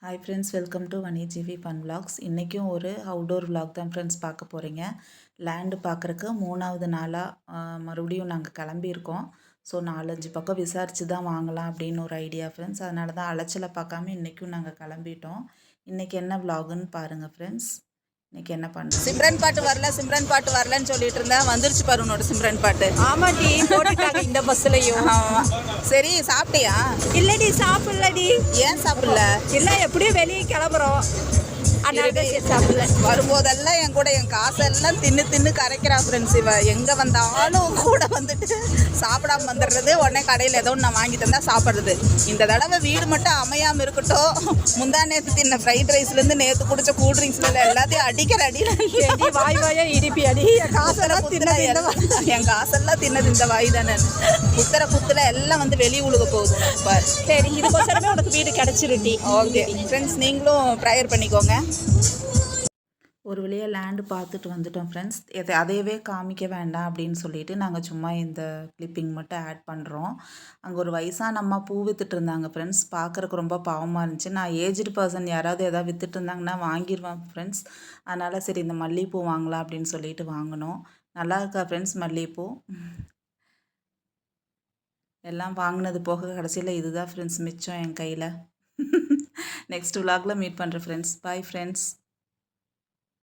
Hi friends, welcome to Vanijivi fun vlogs. இன்றைக்கும் ஒரு outdoor vlog தான் ஃப்ரெண்ட்ஸ் பார்க்க போகிறீங்க. லேண்டு பார்க்குறக்கு 3வது நாளாக மறுபடியும் நாங்கள் கிளம்பியிருக்கோம். ஸோ 4-5 பக்கம் விசாரித்து தான் வாங்கலாம் அப்படின்னு ஒரு ஐடியா ஃப்ரெண்ட்ஸ். அதனால தான் அலைச்சலை பார்க்காம இன்றைக்கும் நாங்கள் கிளம்பிட்டோம். இன்றைக்கி என்ன விலாகுன்னு பாருங்கள் ஃப்ரெண்ட்ஸ். இன்னைக்கு என்ன பண்ணுறோம்? சிம்ரன் பாட்டு வரலன்னு சொல்லிட்டு இருந்தேன். வந்துருச்சு பாரு உன்னோட சிம்ரன் பாட்டு. ஆமா டி, போட்டுட்டாங்க இந்த பஸ்லயும். ஆமா. சரி, சாப்பிட்டியா? இல்லடி, சாப்பிடலடி. ஏன் சாப்பிடல? இல்ல, எப்படியும் வெளியே கிளம்புறோம், அதனால சாப்பிடல. வரும்போதெல்லாம் என் கூட என் காசெல்லாம் தின்னு கரைக்கிறா ஃப்ரெண்ட்ஸ். இவ எங்கே வந்தாலும் கூட வந்துட்டு சாப்பிடாம வந்துடுறது. உடனே கடையில் ஏதோ நான் வாங்கி தந்தா சாப்பிட்றது. இந்த தடவை வீடு மட்டும் அமையாமல் இருக்கட்டும். முந்தா நேற்று தின்ன ஃப்ரைட் ரைஸ்லேருந்து நேற்று குடிச்ச கூல்ட்ரிங்க்ஸ்ல எல்லாத்தையும் அடிக்கிற அடி வாய் வாயா இடிப்பி அடி. என் காசெல்லாம் தின்னது இந்த வாய் தானே. குத்துல எல்லாம் வந்து வெளியே உழுக போகுது. சரி, இதுக்கோசரமே உனக்கு வீடு கிடைச்சிருட்டி. ஓகே ஃப்ரெண்ட்ஸ், நீங்களும் ப்ரேயர் பண்ணிக்கோங்க. ஒரு வழியாக லேண்டு பார்த்துட்டு வந்துட்டோம் ஃப்ரெண்ட்ஸ். அதையவே காமிக்க வேண்டாம் அப்படின்னு சொல்லிட்டு நாங்கள் சும்மா இந்த கிளிப்பிங் மட்டும் ஆட் பண்ணுறோம். அங்கே ஒரு வயசான அம்மா பூ விற்றுட்டு இருந்தாங்க ஃப்ரெண்ட்ஸ். பார்க்குறக்கு ரொம்ப பாவமாக இருந்துச்சு. நான் ஏஜ்டு பர்சன் யாராவது எதாவது விற்றுட்டு இருந்தாங்கன்னா வாங்கிடுவேன் ஃப்ரெண்ட்ஸ். அதனால் சரி இந்த மல்லிகைப்பூ வாங்கலாம் அப்படின்னு சொல்லிட்டு வாங்கினோம். நல்லா இருக்கா ஃப்ரெண்ட்ஸ் மல்லிகைப்பூ? எல்லாம் வாங்கினது போக கடைசியில் இதுதான் ஃப்ரெண்ட்ஸ் மிச்சம் என் கையில். நெக்ஸ்ட் விலாகில் மீட் பண்ணுறேன் ஃப்ரெண்ட்ஸ். Bye friends.